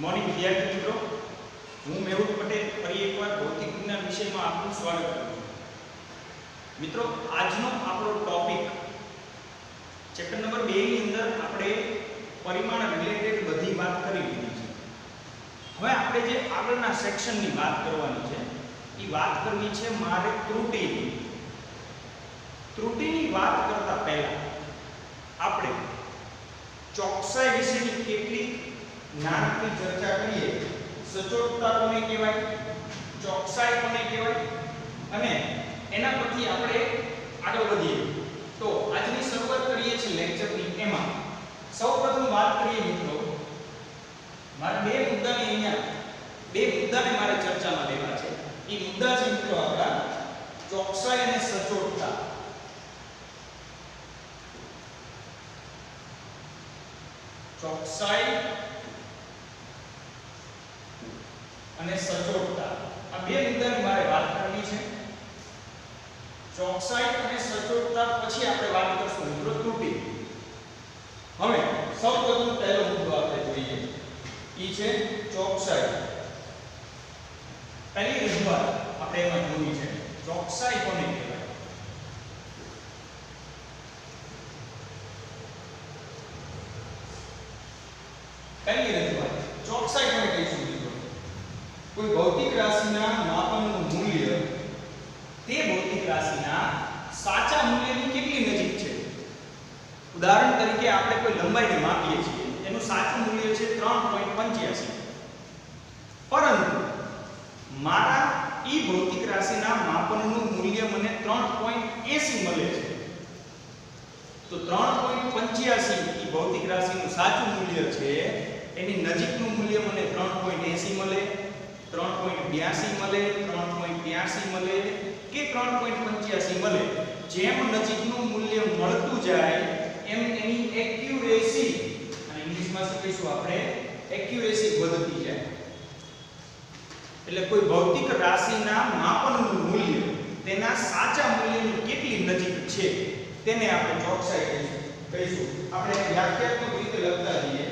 Morning વિદ્યાર્થી મિત્રો, હું મેહુલ પટેલ ફરી એકવાર ભૌતિક વિજ્ઞાન વિષયમાં આપનું સ્વાગત કરું છું. મિત્રો, આજનો આપણો ટોપિક ચેપ્ટર નંબર 2 ની અંદર આપણે પરિમાણ રિલેટેડ બધી વાત કરી લીધી છે. હવે આપણે જે આગળના સેક્શનની વાત કરવાની છે એ વાત કરવી છે મારે ત્રુટિની વાત કરતા પહેલા આપણે ચોકસાઈ વિશેની કેટલીક નાની ચર્ચા કરીએ. સચોટતા કોને કહેવાય, ચોકસાઈ કોને કહેવાય અને એના પરથી આપણે આગળ વધીએ. તો આજની શરૂઆત કરીએ છીએ લેક્ચરની. એમાં સૌપ્રથમ વાત કરીએ મિત્રો, મારે બે મુદ્દાને મારે ચર્ચામાં લેવા છે. એ મુદ્દા છે મિત્રો આપણા ચોકસાઈ અને સચોટતા. ચોકસાઈ અને સચોટતા, આ બે મુદ્દાની મારે વાત કરવી છે. ચોકસાઈ અને સચોટતા પછી આપણે વાત કરશું મિત્રો ત્રુટિ. હવે સૌપ્રથમ પહેલો મુદ્દો આપણે જોઈએ, ઈ છે ચોકસાઈ. પહેલી રજૂઆત આપણે એમાં જોવી છે, ચોકસાઈ કોને કહેવાય. પહેલી રજૂઆત, ચોકસાઈ કોને કહીશું મિત્રો? કોઈ ભૌતિક રાશિના માપનનું મૂલ્ય તે ભૌતિક રાશિના સાચા મૂલ્યની કેટલી નજીક છે. ઉદાહરણ તરીકે આપણે કોઈ લંબાઈને માપીએ છીએ, એનું સાચું મૂલ્ય છે 3.85, પરંતુ મારા ઈ ભૌતિક રાશિના માપનનું મૂલ્ય મને 3.80 મળે છે. તો 3.85 ઈ ભૌતિક રાશિનું સાચું મૂલ્ય છે, એની નજીકનું મૂલ્ય મને 3.80 મળે, 3.82 મળે, 3.83 મળે કે 3.85 મળે. જેમ નજીકનું મૂલ્ય મળતું જાય એમ એની એક્યુરેસી, અને ઇંગ્લિશમાં શું કહીશું આપણે, એક્યુરેસી વધતી જાય. એટલે કોઈ ભૌતિક રાશિના માપનનું મૂલ્ય તેના સાચા મૂલ્યની કેટલી નજીક છે તેને આપણે ચોકસાઈ કહીશું. આપણે વ્યાખ્યાત્મક રીતે લખતા જઈએ.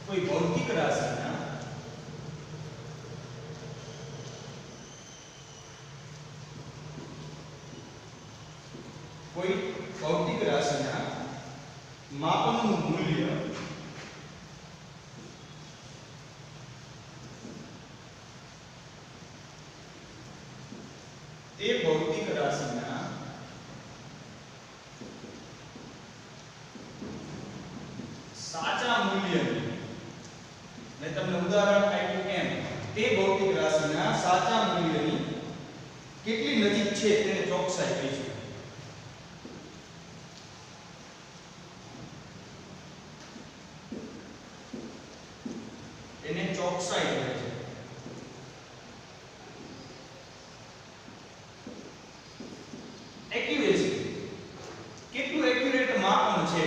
કોઈ ભૌતિક રાશિના માપનનું મૂલ્ય તે ભૌતિક રાશિના સાચા મૂલ્યની, મેં તમને ઉદાહરણ આપ્યું એમ, તે ભૌતિક રાશિના સાચા મૂલ્યની કેટલી નજીક છે તેને ચોકસાઈ કહીશું. એને ચોકસાઈ કહે છે. એક્યુરેસી, કેટલું એક્યુરેટ માપન છે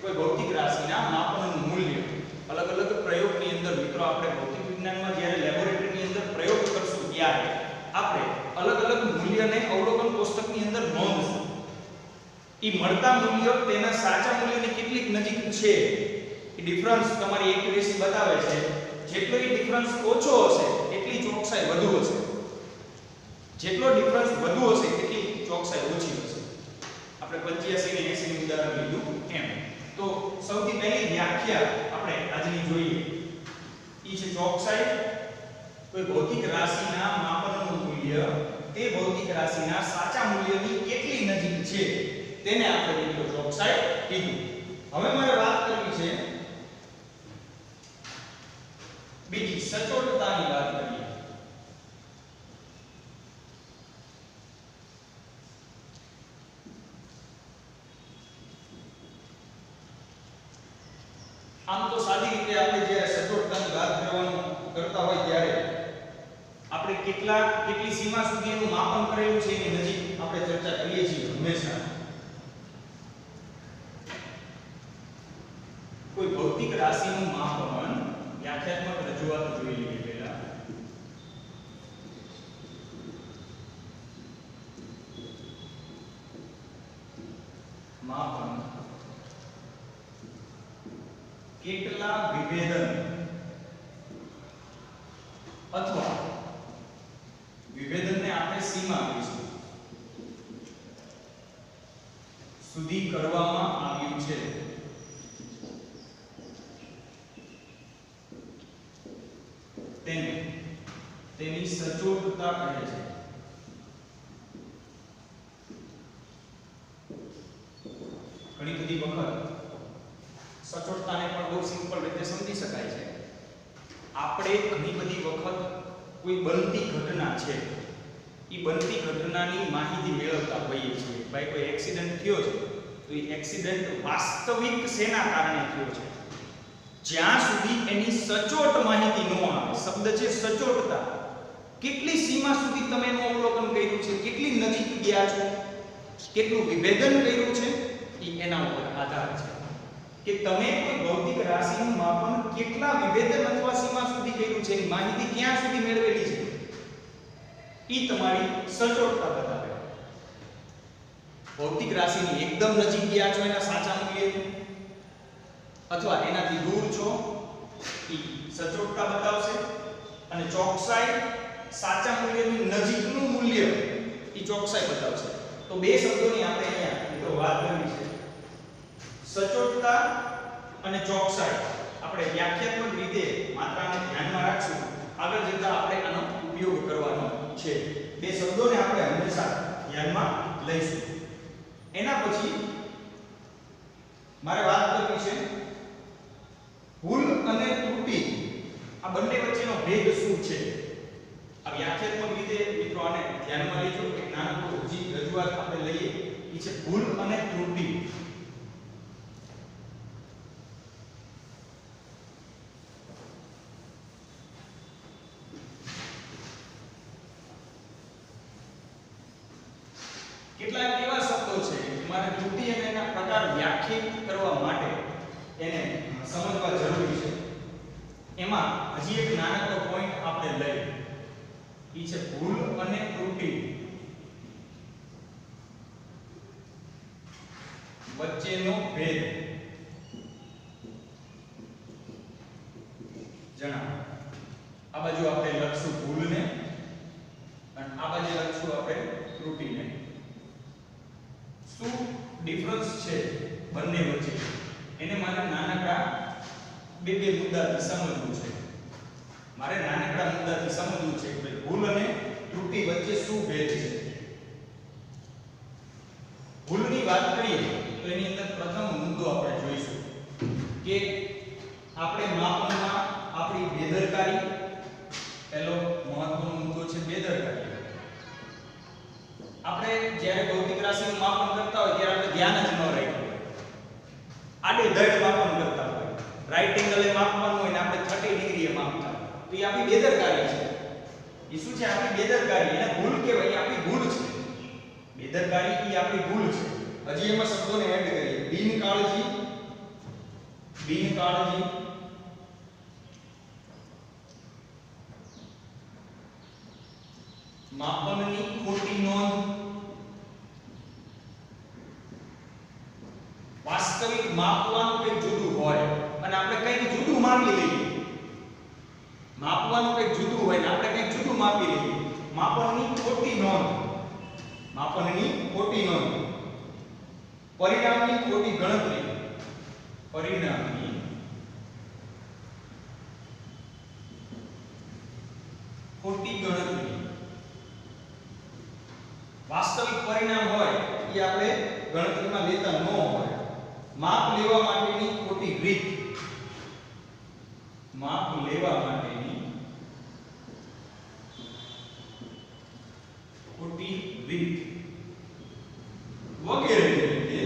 કોઈ ભૌતિક રાશિના માપનનું મૂલ્ય. અલગ અલગ પ્રયોગની અંદર મિત્રો, આપણે ભૌતિક વિજ્ઞાનમાં જ્યારે લેબોરેટરીની અંદર પ્રયોગ કરશું ત્યારે આપણે અલગ અલગ મૂલ્યને અવલોકન કોષ્ટકની અંદર નોંધશું. ઈ મળતા મૂલ્યો તેના સાચા મૂલ્યની કેટલીક નજીક છે એ ડિફરન્સ તમારી એક્યુરેસી બતાવે છે. જેટલો એ ડિફરન્સ ઓછો હશે એટલી ચોકસાઈ વધુ હશે, જેટલો ડિફરન્સ વધુ હશે એટલી ચોકસાઈ ઓછી હશે. આપણે 85 ને 80 ની ઉદાહરણ લીધું એમ. તો સૌથી પહેલી વ્યાખ્યા આપણે આજની જોઈએ, ઈ છે ચોકસાઈ. કોઈ ભૌતિક રાશિના માપનનું મૂલ્ય તે ભૌતિક રાશિના સાચા મૂલ્યની કેટલી નજીક છે તેને આપણે મિત્રો ચોકસાઈ કીધું. હવે મારે વાત કરવી છે બીજી, સચોટતાની વાત કરીએ. આમ તો સાદી રીતે આપણે જ્યારે સચોટતાની વાત કરતા હોય ત્યારે આપણે કેટલી સીમા સુધી એનું માપન કરેલું છે એની નજીક આપણે ચર્ચા કરીએ છીએ હંમેશા. કોઈ ભૌતિક રાશિનું માપન, વ્યાખ્યાત્મક રજૂઆત જોઈ લઈએ પહેલા. માપન કેટલા વિભેદન અથવા વિભેદનને આપણે સીમા કહીશું સુધી કરવામાં આવ્યું છે તેની સચોટતા કહે છે. ઘણી બધી વખત સચોટતાને પણ બહુ સિમ્પલ રીતે સમજી શકાય છે. આપણે ઘણી બધી વખત કોઈ બનતી ઘટના છે એ બનતી ઘટનાની માહિતી મેળવતા હોઈએ છીએ. ભાઈ કોઈ એક્સિડન્ટ થયો છે તો એ એક્સિડન્ટ વાસ્તવિક શેના કારણે થયો છે જ્યાં સુધી એની સચોટ માહિતી ન આવે. શબ્દ છે સચોટતા. કેટલી સીમા સુધી તમે એનું અવલોકન કર્યું છે, કેટલી નજીક ગયા છો, કેટલું વિભેદન કર્યું છે એ એના ઉપર આધાર છે કે તમે કોઈ ભૌતિક રાશિનું માપન કેટલા વિભેદન અથવા સીમા સુધી કર્યું છે, માહિતી ક્યાં સુધી મેળવેલી છે એ તમારી સચોટતા બતાવે. ભૌતિક રાશિની એકદમ નજીક ગયા છો એના સાચા મૂલ્યથી અથવા એનાથી દૂર છો એ સચોટતા બતાવશે. અને ચોકસાઈ સાચા મૂલ્યની નજીકનું મૂલ્ય એ ચોકસાઈ બતાવશે. તો બે શબ્દોની આપણે અહીંયા મિત્રો વાત કરવી છે. સચોટતા અને ચોકસાઈ આપણે વ્યાખ્યાત્મક રીતે માત્રાને ધ્યાનમાં રાખશું. આગળ જતા આપણે આનો ઉપયોગ કરવાનો છે. બે શબ્દોને આપણે હંમેશા ધ્યાનમાં લઈશું. એના પછી મારે વાત કરવી છે ભૂલ અને ત્રુટિ આ બંને વચ્ચેનો ભેદ શું છે. આ વ્યાખ્યાત્મક રીતે મિત્રો આને ધ્યાનમાં લેજો. એક નાનકડું હજી રજૂઆત આપણે લઈએ એ છે ભૂલ અને ત્રુટિ. કેટલાક એવા શબ્દો છે કે મારે ત્રુટિ અને એના પ્રકાર વ્યાખ્યાયિત કરવા માટે એને સમજવા જરૂરી છે. એમાં હજી એક નાનકડો પોઈન્ટ આપણે લઈએ ઈ છે ભૂલ અને ત્રુટિ વચ્ચેનો ભેદ જણાવો. આ બાજુ આપણે લખશું ભૂલને અને આ બાજુ લખશું આપણે ત્રુટિને. શું ડિફરન્સ છે બંને વચ્ચે એને મારે નાનકડા બે મુદ્દાથી સમજવું છે. મારે નાનકડા મુદ્દાથી સમજવું છે કે ભૂલ અને ત્રુટિ વચ્ચે શું ભેદ છે. ભૂલની વાત કરીએ તો એની અંદર પ્રથમ મુદ્દો આપણે જોઈશું કે આપણે માપનમાં આપણી બેદરકારી. પહેલો મહત્વનો મુદ્દો છે બેદરકારી. આપણે જ્યારે ભૌતિક રાશિનું માપન કરતા હોય ત્યારે આપણે ધ્યાન જ ન રાખ્યું હોય. આડેધડ માપન કરતા હોય. રાઈટ એંગલે માપવાનું હોય ને આપણે 30 ડિગ્રીએ માપતા હોય. તો એ આપણી બેદરકારી છે. એ શું છે? આપણી બેદરકારી. એને ભૂલ કહેવાય. એ આપણી ભૂલ છે. બેદરકારી એ આપણી ભૂલ છે. હજી એમાં શબ્દોને એડ કરીએ. બિનકાળજી, બિનકાળજી, માપનની ખોટી નોંધ, વાસ્તવિક માપવાનું કંઈક જુદું હોય અને આપણે કંઈક જુદું માપી લઈએ. માપવાનું કંઈક જુદું હોય ને આપણે કંઈક જુદું માપી લઈએ. માપનની ખોટી નોંધ, માપનની ખોટી નોંધ, પરિણામની ખોટી ગણતરી, પરિણામની ખોટી ગણતરી. વાસ્તવિક પરિણામ હોય એ આપણે ગણતરીમાં લેતા ન હોય. માપ લેવા માટેની ખોટી રીત, માપ લેવા માટેની ખોટી રીત વગેરે રીતે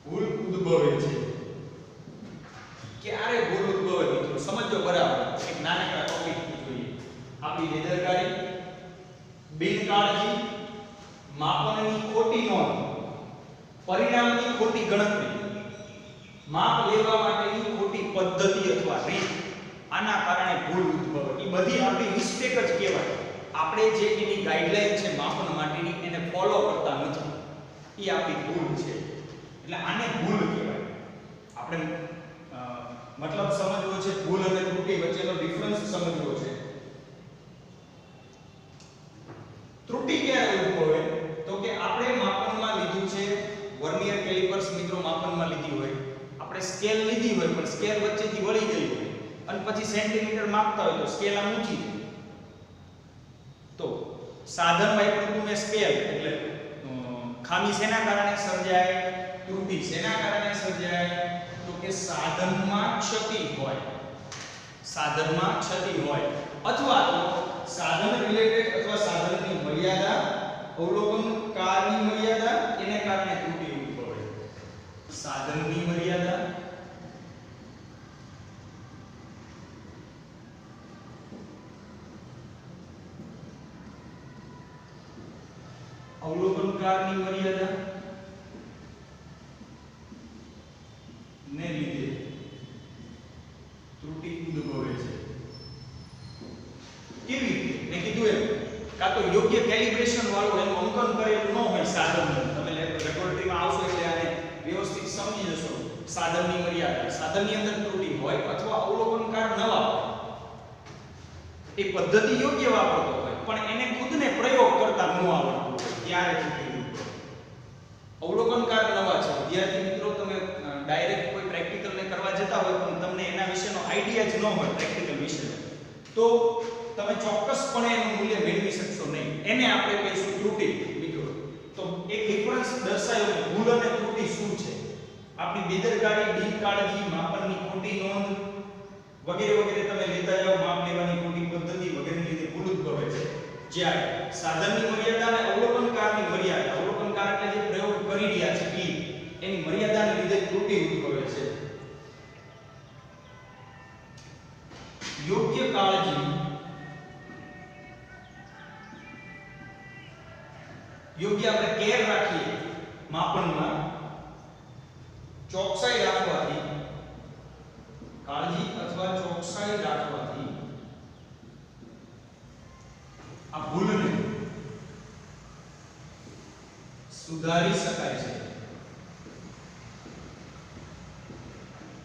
ભૂલ ઉદ્ભવે છે. ક્યારે ભૂલ ઉદ્ભવે મિત્રો સમજો બરાબર. એક નાનકડા ટોપિક જોઈએ. આપણી બેદરકારી, બિનકાળજી, માપનની ખોટી નોંધ, પરિણામની ખોટી ગણતરી, માપ લેવા માટેની ખોટી પદ્ધતિ અથવા રીત. આના કારણે ભૂલ ઉદ્ભવે. એ બધી આપણી મિસ્ટેક જ કહેવાય. આપણે જે એની ગાઈડલાઈન છે માપન માટેની એને ફોલો કરતા નથી. એ આપણી ભૂલ છે. એટલે આને ભૂલ કહેવાય. આપણે મતલબ સમજવો છે, ભૂલ અને ત્રુટિ વચ્ચેનો ડિફરન્સ સમજવો છે. ત્રુટિ ક્યારે ઉદ્ભવે તો કે આપણે માપનમાં લીધું છે, વર્નિયર કેલિપર્સ મિત્રો માપનમાં લીધી હોય, આપણે સ્કેલ લીધી હોય પણ સ્કેલ વચ્ચેથી વળી ગઈ હોય અને પછી સેન્ટીમીટર માપતા હોય તો સ્કેલ આમ ઊંચી તો સાધન વાપર્યું મેં સ્કેલ એટલે ખામી શેના કારણે સર્જાય, ત્રુટિ શેના કારણે સર્જાય તો કે સાધનમાં ક્ષતિ હોય, સાધનમાં ક્ષતિ હોય અથવા તો સાધન રિલેટેડ અથવા સાધનની મર્યાદા, અવલોકનકારની મર્યાદા એને કારણે ત્રુટિ ઉદ્ભવે. સાધનની મર્યાદા, અવલોકનકારની મર્યાદા ને લીધે ત્રુટિ ઉદ્ભવે છે. કેવી રીતે? મેં કીધું એમ કાં તો યોગ્ય કેલિબ્રેશન વાળું એનું અંકન કરેલું ન હોય સાધન. તમે લેબોરેટરીમાં આવશો એટલે આને વ્યવસ્થિત સમજી જશો. સાધનની મર્યાદા, સાધનની અંદર ત્રુટિ હોય અથવા અવલોકનકાર ન વાપરે, એ પદ્ધતિ યોગ્ય વાપરતો હોય પણ એને ખુદને પ્રયોગ કરતા ન આવડતું હોય ત્યારે ત્રુટિ ઉદ્ભવે. અવલોકનકાર નવા છે વિદ્યાર્થી મિત્રો, તમે ડાયરેક્ટ કોઈ પ્રેક્ટિકલ ને કરવા જતા હોય પણ તમને એના વિશેનો આઈડિયા જ ન હોય પ્રેક્ટિકલ વિશે, તો તમે ચોક્કસપણે એનું મૂલ્ય મેળવી શકશો નહીં. એને આપણે કહીશું ત્રુટિ મિત્રો. તો એક ડિફરન્સ દર્શાવ્યો કે ભૂલ અને ત્રુટિ શું છે. આપણી બેદરકારી, બિનકાળજી, માપનની ખોટી નોંધ વગેરે વગેરે તમે લેતા જાઓ, માપ લેવાની ખોટી પદ્ધતિ વગેરેને લીધે ભૂલ ઉદ્ભવે છે. જ્યારે સાધનની મર્યાદા અને અવલોકનકારની મર્યાદા, અવલોકનકાર એટલે જે પ્રયોગ કરી રહ્યા છે એની મર્યાદાને લીધે ત્રુટિ ઉદ્ભવે છે. યોગ્ય કાળજી, યોગ્ય આપણે કેર રાખીએ માપનમાં, ચોકસાઈ રાખવાથી, કાળજી અથવા ચોકસાઈ રાખવાથી આ ભૂલને સુધારી શકાય છે.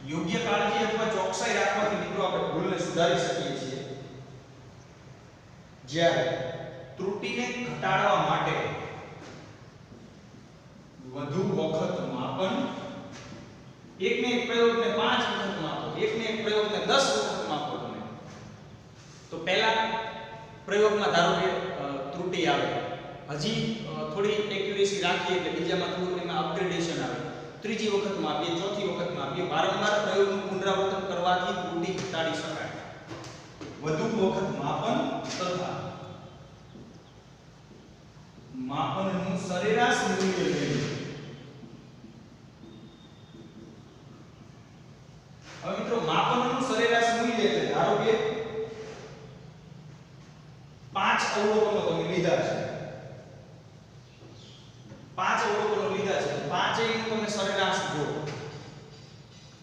યોગ્ય કાળજી અથવા ચોકસાઈ રાખવાથી મિત્રો આપણે ભૂલને સુધારી શકીએ છીએ. જ્યારે ત્રુટિને ઘટાડવા માટે વધુ વખત માપન, એકને એક પ્રયોગને 5 વખત માપો, એકને એક પ્રયોગને 10 વખત માપો તમે, તો પહેલા પ્રયોગમાં ધારો કે ત્રુટિ આવે, હજી થોડી એક્યુરેસી રાખીએ એટલે બીજામાં થોડું એમાં અપગ્રેડેશન આવે, ત્રીજી વખત માપીએ, ચોથી વખત માપીએ, વારંવાર પ્રયોગનું પુનરાવર્તન કરવાથી ત્રુટિ ઘટાડી શકાય. વધુ વખત માપન તથા માપનનું સરેરાશ મૂલ્ય લઈને, હવે મિત્રો માપનનું સરેરાશ મૂલ્ય એટલે ધારો કે 5 અવલોકનો તમે લીધા છે, 5 અવલોકનો લીધા છે, 5 નું તમે સરેરાશ જો,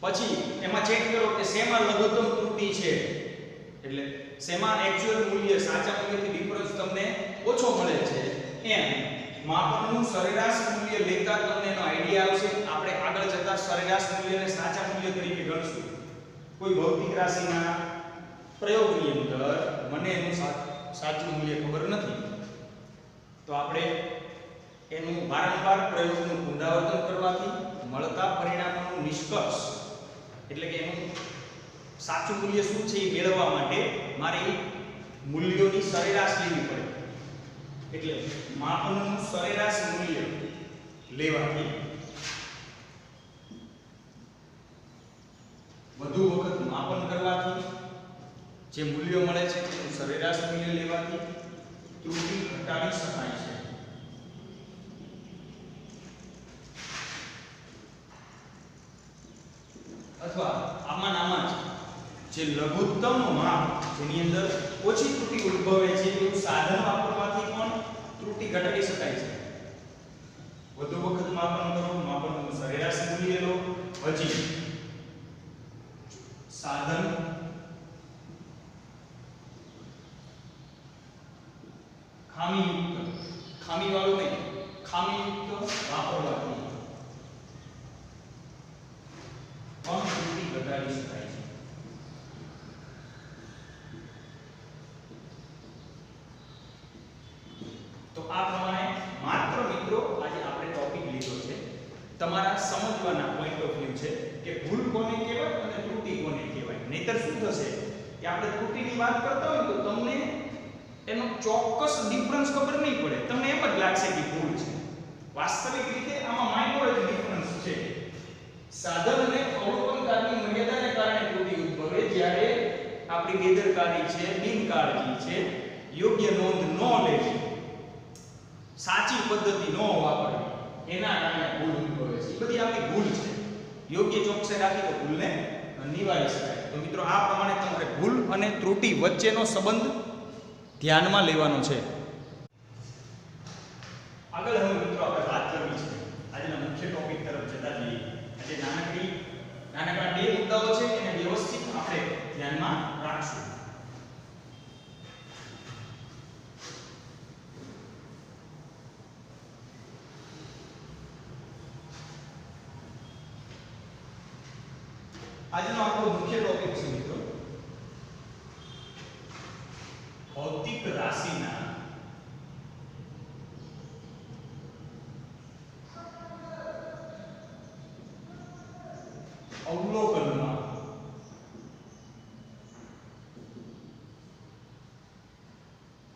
પછી એમાં ચેક કરો કે શેમાં લઘુત્તમ ત્રુટિ છે, એટલે શેમાં એક્ચ્યુઅલ મૂલ્ય સાચા મૂલ્યથી ડિફરન્સ તમને ઓછો મળે છે. એમ માપનનું સરેરાશ મૂલ્ય લેતા તમને એનો આઈડિયા આવશે. આપણે આગળ જતા સરેરાશ મૂલ્યને સાચા મૂલ્ય તરીકે ગણશું. કોઈ ભૌતિક રાશિના પ્રયોગની અંદર મને એનું સાચું મૂલ્ય ખબર નથી, તો આપણે એનું વારંવાર પ્રયોગનું પુનરાવર્તન કરવાથી મળતા પરિણામોનું નિષ્કર્ષ એટલે કે એનું સાચું મૂલ્ય શું છે એ મેળવવા માટે મારે મૂલ્યોની સરેરાશ લેવી પડે. એટલે માપનનું સરેરાશ મૂલ્ય લેવાથી વધુ વખત માપન કરવાથી જે મૂલ્ય મળે છે તેનું સરેરાશ મૂલ્ય લેવાથી ત્રુટિ ઘટાડી શકાય છે. અથવા આમાં જ જે લઘુત્તમ માપ જેની અંદર ઓછી ત્રુટિ ઉદ્ભવે છે એવું સાધન વાપરવાથી પણ ત્રુટિ ઘટાડી શકાય છે. વધુ વખત માપન કરો, માપનનું સરેરાશ મૂલ્ય લો, પછી સાધન ખામીવાળું નહીં, ખામીયુક્ત વાપરવાથી કરી શકાય છે. તો આ પ્રમાણે માત્ર મિત્રો આજે આપણે ટોપિક લીધો છે, તમારા સમજવાના પોઈન્ટ ઓફ વ્યૂ છે કે ભૂલ કોને કહેવાય અને ત્રુટિ કોને કહેવાય. નહીતર શું થશે કે આપણે ત્રુટિની વાત કરતા હોય તો તમને એનો ચોક્કસ ડિફરન્સ ખબર નહીં પડે, તમને એમ જ લાગશે કે ભૂલ છે. વાસ્તવિક રીતે આમાં માઇનોર જ ડિફરન્સ છે. સાધન અને અવલોકનકારની મર્યાદાને કારણે ત્રુટિ ઉદ્ભવે, જ્યારે આપણી બેદરકારી છે, બિનકાળજી છે, યોગ્ય નોંધ ન લેવી, સાચી પદ્ધતિ ન વાપરવી, એના કારણે ભૂલ ઉદ્ભવે છે. એ બધી આપણી ભૂલ છે. યોગ્ય ચોકસાઈ રાખી તો ભૂલને નિવારી શકાય. તો મિત્રો આ પ્રમાણે તમારે ભૂલ અને ત્રુટિ વચ્ચેનો સંબંધ ધ્યાનમાં લેવાનો છે. આગળ હવે મિત્રો આપણે વાત કરવી છે આજના મુખ્ય ટોપિક તરફ જતા જઈએ. આજે નાનકડા બે મુદ્દાઓ છે, એને વ્યવસ્થિત આપણે ધ્યાનમાં રાખશું. આજનો આપણો મુખ્ય ટોપિક છે મિત્રો ભૌતિક રાશિના અવલોકનમાં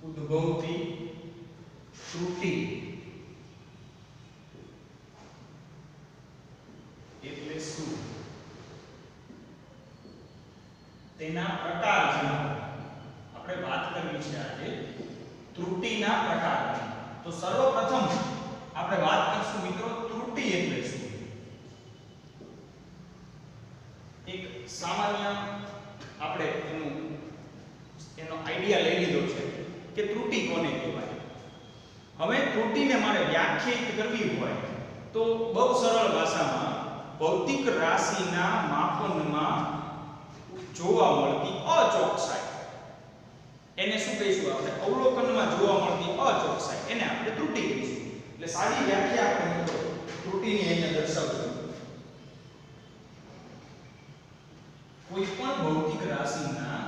ઉદ્ભવતી ત્રુટિ એટલે શું, તેના પ્રકાર જણાવો. આપણે વાત કરવી છે આજે ત્રુટિના પ્રકાર. તો સર્વપ્રથમ આપણે વાત કરશું મિત્રો ત્રુટિ એટલે શું. એક સામાન્ય આપણે એનો આઈડિયા લઈ લીધો છે કે ત્રુટિ કોને કહેવાય. હવે ત્રુટિને મારે વ્યાખ્યાયિત કરવી હોય તો બહુ સરળ ભાષામાં ભૌતિક રાશિના માપનમાં જોવા મળતી અચોકસાઈ, એને શું કહીશું આપણે, અવલોકનમાં જોવા મળતી અચોકસાઈ, એને આપણે ત્રુટિ કહીશું. એટલે સારી વ્યાખ્યા આપણે મિત્રો ત્રુટિની અહીંયા દર્શાવશું. કોઈ પણ ભૌતિક રાશિના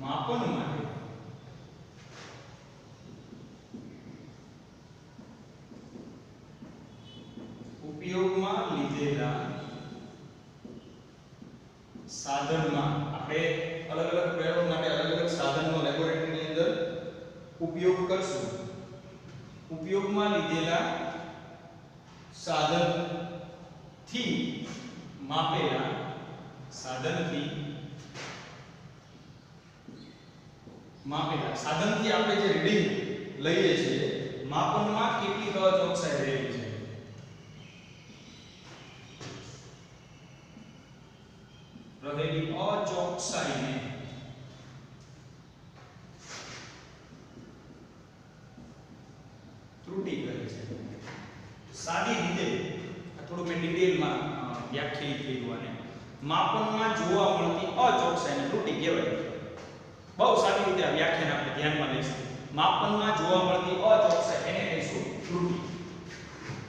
માપન માટે ઉપયોગમાં લીધેલા સાધનમાં, આપણે અલગ અલગ પ્રયોગ માટે અલગ અલગ સાધનનો લેબોરેટરીની અંદર ઉપયોગ કરશું. ઉપયોગમાં લીધેલા સાધનથી માપેલા સાધનથી આપણે જે રીડિંગ લઈએ છીએ માપનમાં કેટલી અચોકસાઈ રહેલી છે. રહેલી અચોકસાઈને ત્રુટિ કહે છે. સાદી રીતે થોડું મેં ડિટેલમાં વ્યાખ્યાયિત કર્યું અને માપનમાં જોવા મળતી અચોકસાઈને ત્રુટિ કહેવાય. બહુ સારી રીતે આ વ્યાખ્યાન આપણે ધ્યાનમાં લઈશું. માપનમાં જોવા મળતી અચોકસાઈ એને કહીશું ત્રુટિ.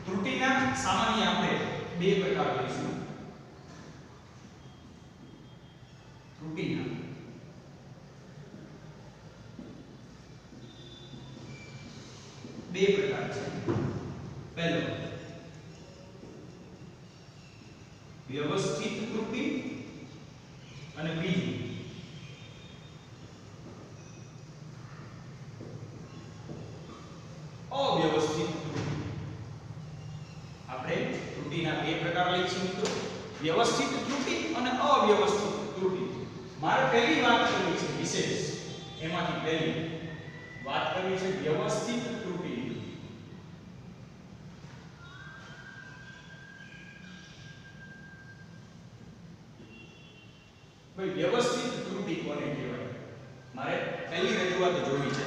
ત્રુટિના સામાન્ય આપણે બે પ્રકાર લઈશું. ત્રુટિના બે પ્રકાર છે. પહેલો વ્યવસ્થિત ત્રુટિ અને બીજું અવ્યવસ્થિત ત્રુટિ. આપણે ત્રુટિના બે પ્રકાર લઈશું મિત્રો, વ્યવસ્થિત ત્રુટિ અને અવ્યવસ્થિત ત્રુટિ. મારે પહેલી વાત કરવી છે વિશેષ, એમાંથી પહેલી વાત કરવી છે વ્યવસ્થિત ત્રુટિ. ભાઈ વ્યવસ્થિત ત્રુટિ કોને કહેવાય, મારે પહેલી રજૂઆત જોવી છે.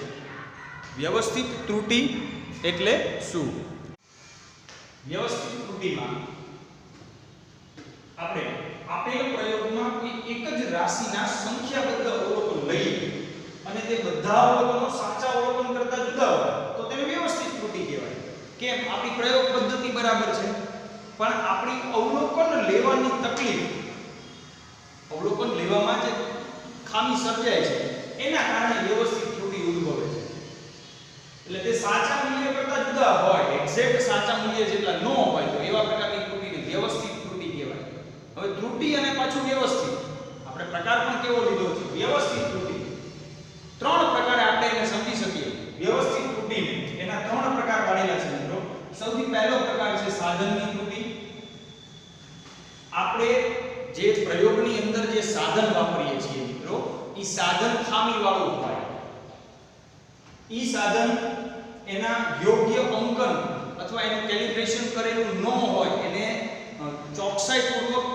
વ્યવસ્થિત ત્રુટિ એટલે શું? વ્યવસ્થિત ત્રુટિમાં આપણે આપેલ પ્રયોગમાં કોઈ એક જ રાશિના સંખ્યાબદ્ધ અવલોકન લઈએ અને તે બધા અવલોકનો સાચા અવલોકન કરતા જુદા હોય તો તેને વ્યવસ્થિત ત્રુટિ કેમ આપણી પ્રયોગ પદ્ધતિ બરાબર છે પણ આપણી અવલોકન લેવાની તકલીફ, અવલોકન લેવામાં જે ખામી સર્જાય છે એના કારણે વ્યવસ્થિત ત્રુટિ ઉદ્ભવે છે. એટલે તે સાચા મૂલ્ય કરતા જુદા હોય, એક્ઝેક્ટ સાચા મૂલ્ય જેટલા ન હોય તો એવા પ્રકારની ત્રુટિને વ્યવસ્થિત ત્રુટિ કહેવાય. હવે ત્રુટિ અને પાછું વ્યવસ્થિત આપણે પ્રકાર પણ કેવો લીધો છે? વ્યવસ્થિત ત્રુટિ. ત્રણ પ્રકારે આપણે એને સમજી શકીએ. વ્યવસ્થિત ત્રુટિ એના ત્રણ પ્રકાર પાડેલા છે મિત્રો. સૌથી પહેલો પ્રકાર છે સાધનની ત્રુટિ. આપણે જે પ્રયોગની અંદર જે સાધન વાપરીએ છીએ મિત્રો, ઈ સાધન ખામીવાળું હોય. ઈ સાધન એના યોગ્ય અંકન અથવા એનું કેલિબ્રેશન કરેલું ન હોય, એને ચોકસાઈપૂર્વક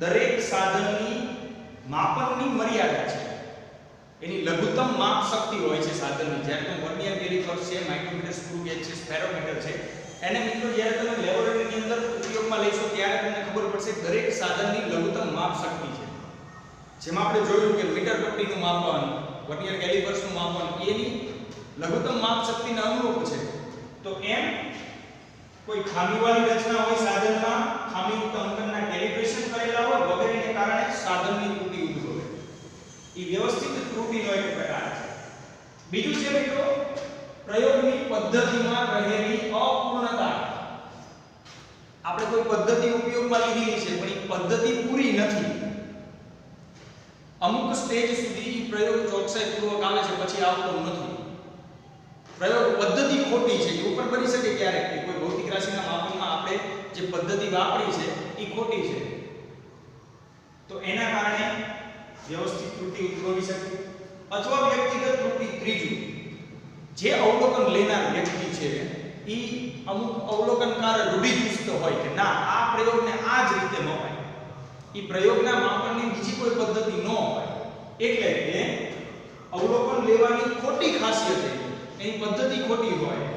દરેક સાધનની માપનની મર્યાદા છે. એની લઘુત્તમ માપ શક્તિ હોય છે સાધનની. જ્યારે તમે વર્નિયર કેલિપર છે, માઇક્રોમીટર, સ્ક્રૂ ગેજ છે, સ્પેરોમીટર છે, એને મિત્રો જ્યારે તમે લેબોરેટરીની અંદર ઉપયોગમાં લઈશો ત્યારે તમને ખબર પડશે કે દરેક સાધનની લઘુત્તમ માપ શક્તિ છે. જેમાં આપણે જોયું કે મીટર પટ્ટીનું માપન, વર્નિયર કેલિપર્સનું માપન એની લઘુત્તમ માપ શક્તિને અનુરૂપ છે. તો એમ કોઈ ખામીવાળી રચના હોય સાધનમાં, ખામીયુક્ત અંકનના કેલિબ્રેશન કરેલા હોય વગેરેને કારણે સાધનની ત્રુટિ ઉદ્ભવે. એ વ્યવસ્થિત ત્રુટિનો એક પ્રકાર છે. બીજું છે મિત્રો પ્રયોગની પદ્ધતિમાં રહેલી અપૂર્ણતા. આપણે કોઈ પદ્ધતિ ઉપયોગમાં લીધેલી છે પણ એ પદ્ધતિ પૂરી નથી. અમુક સ્ટેજ સુધી પ્રયોગ ચોકસાઈપૂર્વક આવે છે પછી આવતો નથી. પ્રયોગ પદ્ધતિ ખોટી છે. એવું પણ બની શકે ક્યારેક કે કોઈ ભૌતિક રાશિના માપનમાં આપણે જે પદ્ધતિ વાપરી છે એ ખોટી છે, તો એના કારણે વ્યવસ્થિત ત્રુટિ ઉદ્ભવી શકે. અથવા વ્યક્તિગત ત્રુટિ. ત્રીજું, જે અવલોકન લેનાર વ્યક્તિ છે એ અમુક અવલોકનકાર રૂઢિચુસ્ત હોય કે ના આ પ્રયોગને આ જ રીતે મપાય, એ પ્રયોગના માપનની બીજી કોઈ પદ્ધતિ ન હોય, એટલે કે અવલોકન લેવાની ખોટી ખાસિયત એની પદ્ધતિ ખોટી હોય,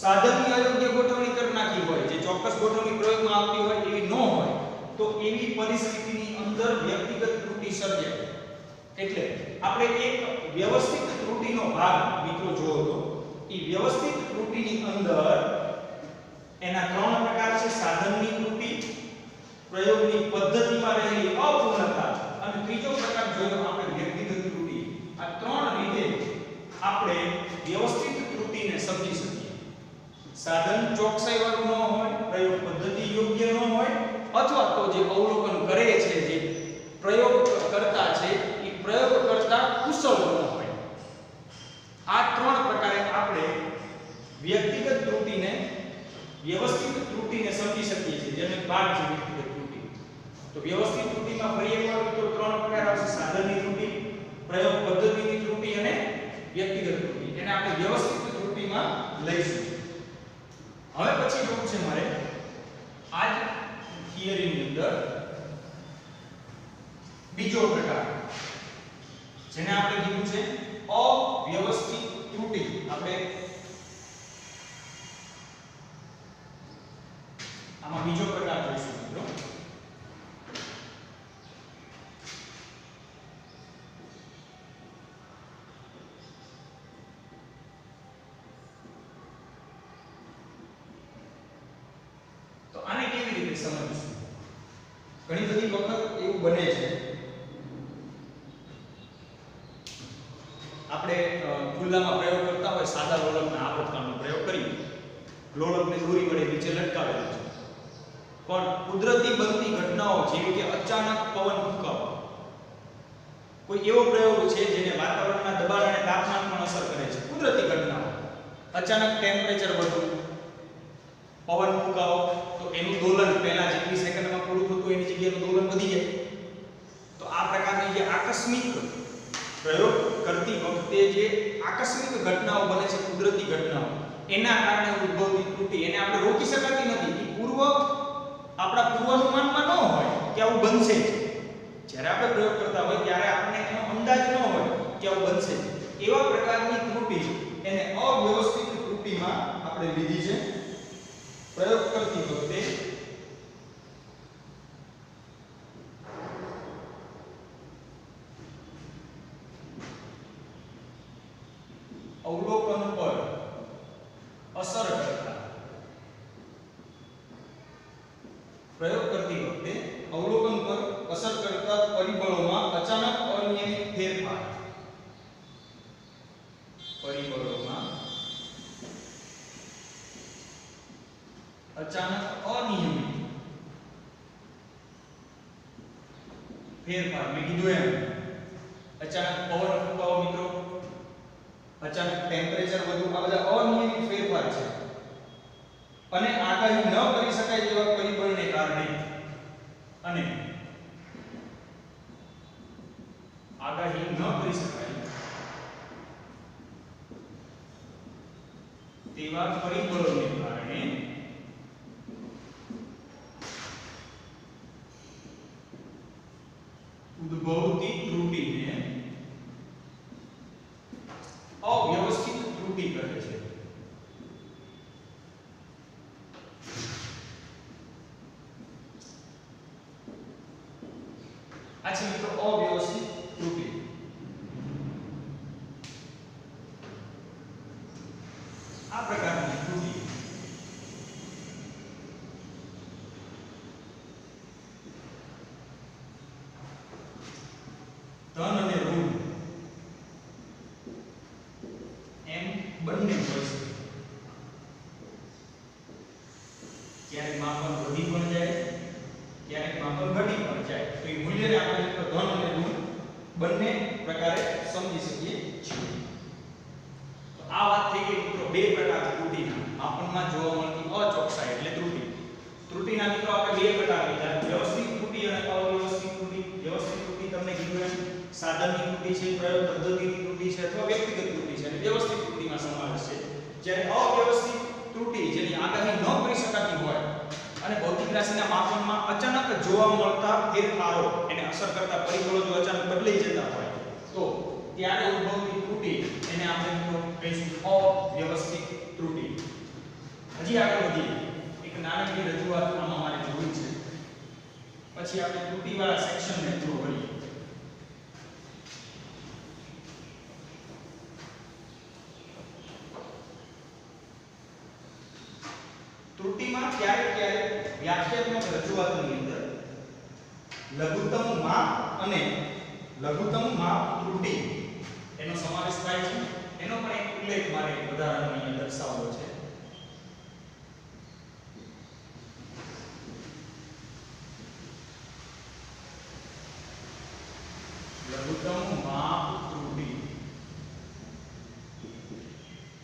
સાધનની અયોગ્ય ગોઠવણી કરી નાખી હોય, જે ચોક્કસ ગોઠવણી પ્રયોગમાં આવતી હોય એવી ન હોય, તો એવી પરિસ્થિતિની અંદર વ્યક્તિગત ત્રુટિ સર્જાય. એટલે આપણે એક વ્યવસ્થિત ત્રુટિનો ભાગ મિત્રો જોયો તો એ વ્યવસ્થિત ત્રુટિની અંદર એના ત્રણ પ્રકાર છે: સાધનની ત્રુટિ, પ્રયોગની પદ્ધતિમાં રહેલી અપૂર્ણતા અને ત્રીજો પ્રકાર જોયો આપણે વ્યક્તિગત ત્રુટિ. આ ત્રણ રીતે આપણે વ્યવસ્થિત ત્રુટિને સમજી શકીએ. સાધન ચોકસાઈવાળું ન હોય, પ્રયોગ પદ્ધતિ યોગ્ય ન હોય, અથવા તો જે અવલોકન કરે છે, જે પ્રયોગ કરતા છે એ પ્રયોગ કરતા કુશળ ન હોય. આ ત્રણ પ્રકારે આપણે વ્યક્તિગત ત્રુટિને, વ્યવસ્થિત ત્રુટિને સમજી શકીએ છીએ, જેનો ભાગ છે વ્યક્તિગત ત્રુટિ. તો વ્યવસ્થિત ત્રુટિમાં ફરી એકવાર મિત્રો ત્રણ પ્રકાર આવશે: સાધનની ત્રુટિ, પ્રયોગ પદ્ધતિની ત્રુટિ અને વ્યક્તિગત ત્રુટિ. એને આપણે વ્યવસ્થિત ત્રુટિમાં લઈશું. હવે પછી જોવું છે મારે આ જ થિયરીની અંદર બીજો પ્રકાર, જેને આપણે કીધું છે અવ્યવસ્થિત ત્રુટિ. આપણે આમાં બીજો પ્રકાર જોઈશું મિત્રો. તો આને કેવી રીતે સમજીશું? ઘણી બધી વખત એવું બને છે આપણે ખુલ્લામાં પ્રયોગ કરતા હોય, સાદા લોલકના આવર્તનનો પ્રયોગ કરી, લોલકને દોરી વડે નીચે લટકાવેલું છે, પણ કુદરતી બનતી ઘટનાઓ જેવી કે અચાનક પવન ફૂંકાવો, કોઈ એવો પ્રયોગ છે જેને વાતાવરણના દબાણ અને તાપમાન પણ અસર કરે છે, કુદરતી ઘટનાઓ, અચાનક ટેમ્પરેચર વધવું, પવન ફૂંકાવો, તો એનું દોલન પહેલા જેટલી સેકન્ડમાં પૂરું થતું એની જગ્યાએ દોલન વધી જાય. તો આ પ્રકારની જે આકસ્મિક પ્રયોગ કરતી વખતે જે આકસ્મિક ઘટનાઓ બને છે, કુદરતી ઘટનાઓ, એના કારણે ઉદ્ભવતી ત્રુટિ, એને આપણે રોકી શકાતી નથી. એ આપણા પૂર્વાનુમાનમાં ન હોય કે આવું બનશે. જ્યારે આપણે પ્રયોગ કરતા હોય ત્યારે આપણને એનો અંદાજ ન હોય કે આવું બનશે. એવા પ્રકારની ત્રુટિ એને અવ્યવસ્થિત ત્રુટિમાં આપણે લીધી છે. પ્રયોગ કરતી વખતે અવલોકન પર અસર અચાનક અનિયમિત ફેરફાર પરિબળોમાં અચાનક અનિયમિત ફેરફાર મેં કીધું એમ અચાનક પવન ફૂંકાવો મિત્રો, અચાનક ટેમ્પરેચર વધુ, આ બધા અનિયમિત ફેરફાર છે અને આગાહી ન કરી શકાય તેવા પરિબળને કારણે અને આગાહી ન કરી શકાય તેવા પરિબળોને કારણે ઉદ્ભવતી ત્રુટીને અવ્યવસ્થિત ત્રુટી કહે છે. આ છે મિત્રો અવ્યવસ્થિત ત્રુટી. આ પ્રકારની ત્રુટી ધન અને ઋણ એમ બંને હોય છે. ક્યારેક માપન વધી પણ જાય, ક્યારેક માપન ઘટી પણ જાય. તો એ મૂલ્યને આપણે ધન અને ઋણ બંને પ્રકારે સમજી શકીએ છીએ. તો આ વાત થઈ ગઈ મિત્રો બે પ્રકારની ત્રુટીના. માપનમાં જોવા મળતી અચોકસાઈ એટલે ત્રુટી. ત્રુટીના મિત્રો આપણે બે પ્રકાર લીધા, વ્યવસ્થિત ત્રુટી અને અવ્યવસ્થિત ત્રુટી. વ્યવસ્થિત ત્રુટી તમને કીધું એમ સાધનની ત્રુટી છે, પ્રયોગ પદ્ધતિની ત્રુટી છે અથવા વ્યક્તિગત ત્રુટી છે અને વ્યવસ્થિત ત્રુટીમાં સમાવેશ છે. જ્યારે અવ્યવસ્થિત ત્રુટી જેની આગાહી ન કરી શકાતી હોય અને ભૌતિક રાશિના માપનમાં અચાનક જોવા મળતા ફેરફારો એને અસર કરતા પરિબળો જો અચાનક બદલાઈ જતા હોય તો ત્યારે ઉદ્ભવતી ત્રુટી એને આપણે મિત્રો કહીશું અવ્યવસ્થિત ત્રુટી. હજી આગળ વધીએ. એક નાનકડી રજૂઆત આમાં મારે જોવી છે, પછી આપણે ત્રુટીવાળા સેક્શનને પૂરો કરીએ. ત્રુટીમાં ક્યારેક વ્યાખ્યાત્મક રજૂઆતની અંદર લઘુત્તમ માપ અને લઘુત્તમ માપ ત્રુટી એનો સમાવેશ થાય છે. એનો પણ એક ઉલ્લેખ મારે ઉદાહરણની અંદર દર્શાવવો છે. લઘુત્તમ માપ ત્રુટી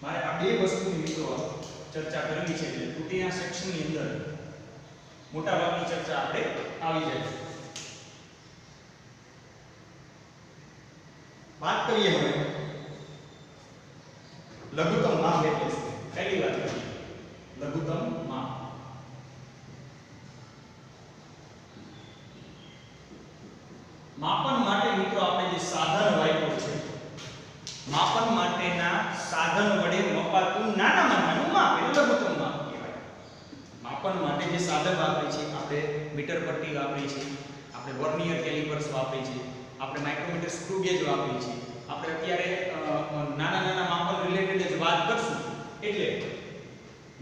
મારે આ બે વસ્તુની મિત્રો ચર્ચા કરવી છે. એટલે ત્રુટીના સેક્શનની અંદર મોટા ભાગની ચર્ચા આપણે આવી જાય. વાત કરીએ હવે લઘુત્તમ માપ એટલે શું. પહેલી વાત કરીએ લઘુત્તમ માપ. માપન માટે મિત્રો આપણે જે સાધન વાપર્યું છે, માપન માટેના સાધન વડે મપાતું નાનામાં નાનું માપ એટલે લઘુત્તમ માપ કહેવાય. માપન માટે જે સાધન વાપરી છે, આપણે મીટર પટ્ટી વાપરી છે, આપણે વર્નિયર કેલિપર્સ વાપરી છે, આપણે માઇક્રોમીટર સ્ક્રૂ ગેજ વાપરી છે. આપણે અત્યારે નાના નાના માપન રિલેટેડ જ વાત કરશું. એટલે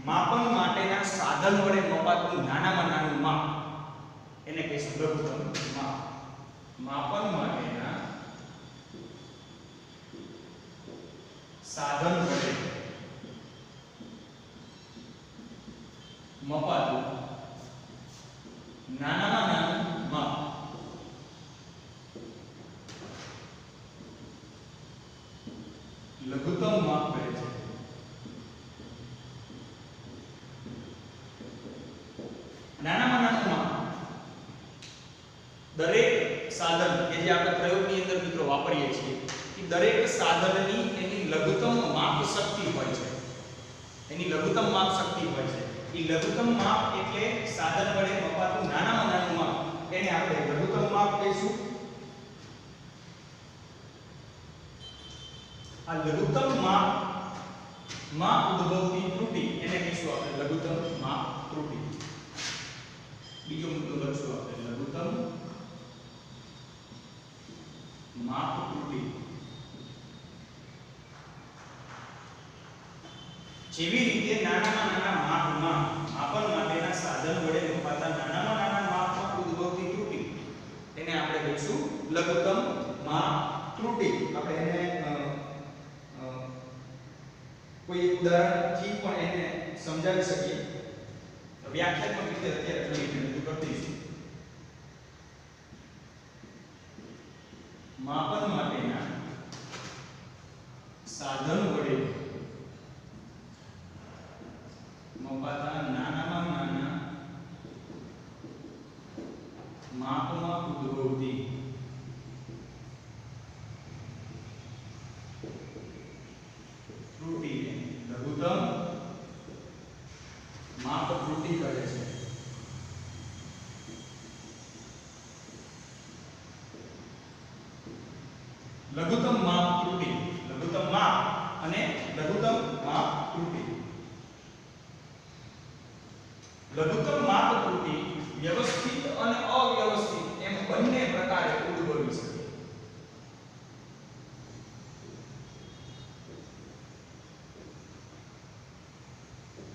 માપન માટેના સાધન વડે મપાતું નાનામાં નાનું માપ એને કહીશું લઘુત્તમ માપ. માપન માટેના સાધન વડે મપાતું નાનામાં નાનું માપ લઘુત્તમ માપ કહે છે. નાનામાં નાનું માપ દરેક સાધન કે જે આપણે પ્રયોગની અંદર મિત્રો વાપરીએ છીએ કે દરેક સાધનની એની લઘુત્તમ માપ શક્તિ હોય છે. એની લઘુત્તમ માપ શક્તિ હોય છે. એ લઘુત્તમ માપ એટલે સાધન વડે મપાતું નાનામાં નાનું માપ એને આપણે લઘુત્તમ માપ કહીશું. આ લઘુત્તમ માપ માં ઉદ્ભવતી ત્રુટી એને કહીશું આપણે લઘુત્તમ માપ ત્રુટી. બીજો મુદ્દો લખશું આપણે લઘુત્તમ માપ ત્રુટી. જેવી રીતે નાનામાં નાના માપમાં માપન માટેના સાધન વડે મપાતા નાનામાં નાના માપમાં ઉદ્ભવતી ત્રુટી એને આપણે કહીશું લઘુત્તમ માપ ત્રુટી. આપણે એને કોઈ ઉદાહરણથી પણ એને સમજાવી શકીએ. વ્યાખ્યાત્મક રીતે અત્યારે થોડી રજૂ કરી દઈશું. માપન માટેના સાધન વડે મપાતા નાનામાં નાના માપમાં ઉદ્ભવતી ત્રુટીને લઘુત્તમ માપ ત્રુટી કહે છે. લઘુત્તમ માપ ત્રુટી, લઘુત્તમ માપ અને લઘુત્તમ માપ ત્રુટી. લઘુત્તમ માપ ત્રુટી વ્યવસ્થિત અને અવ્યવસ્થિત એમ બંને પ્રકારે ઉદ્ભવી શકે.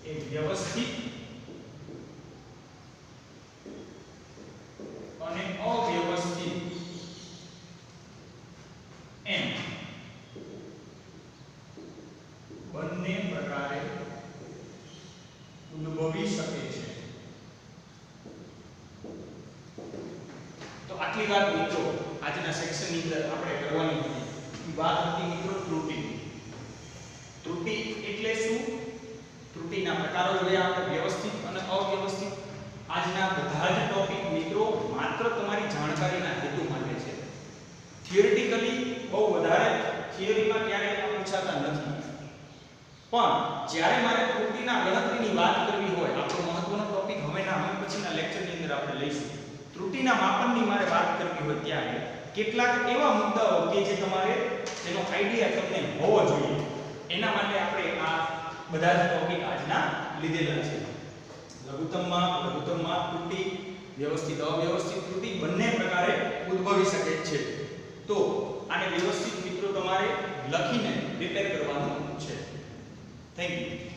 એ વ્યવસ્થિત અને અવ્યવસ્થિત એમ બંને પ્રકારે ઉદ્ભવી શકે છે. તો આટલી વાત મિત્રો આજના સેક્શનની અંદર આપણે કરવાની હતી. એ વાત હતી મિત્રો ત્રુટી. ત્રુટી એટલે શું? ત્રુટીના પ્રકારો જોયા આપણે, વ્યવસ્થિત અને અવ્યવસ્થિત. આજના બધા જ ટોપિક મિત્રો માત્ર તમારી જાણકારીના હેતુ માટે છે. થિયોરિટિકલી બહુ વધારે થિયરીમાં ક્યારેય પૂછાતા નથી. પણ જ્યારે મારે ત્રુટીના ગણતરીની વાત કરવી હોય, આપણો મહત્વનો ટોપિક હવે પછીના લેક્ચરની અંદર આપણે લઈશું. ત્રુટીના માપનની મારે વાત કરવી હોય ત્યારે કેટલાક એવા મુદ્દાઓ કે જે તમારે જેનો આઈડિયા તમને હોવો જોઈએ, એના માટે આપણે આ બધા જ ટોપિક આજના લીધેલા છે. લઘુત્તમ માપ ત્રુટી, વ્યવસ્થિત અવ્યવસ્થિત ત્રુટી બંને પ્રકારે ઉદ્ભવી શકે છે. તો આને વ્યવસ્થિત મિત્રો તમારે લખીને પ્રિપેર કરવાનું છે. Thank you.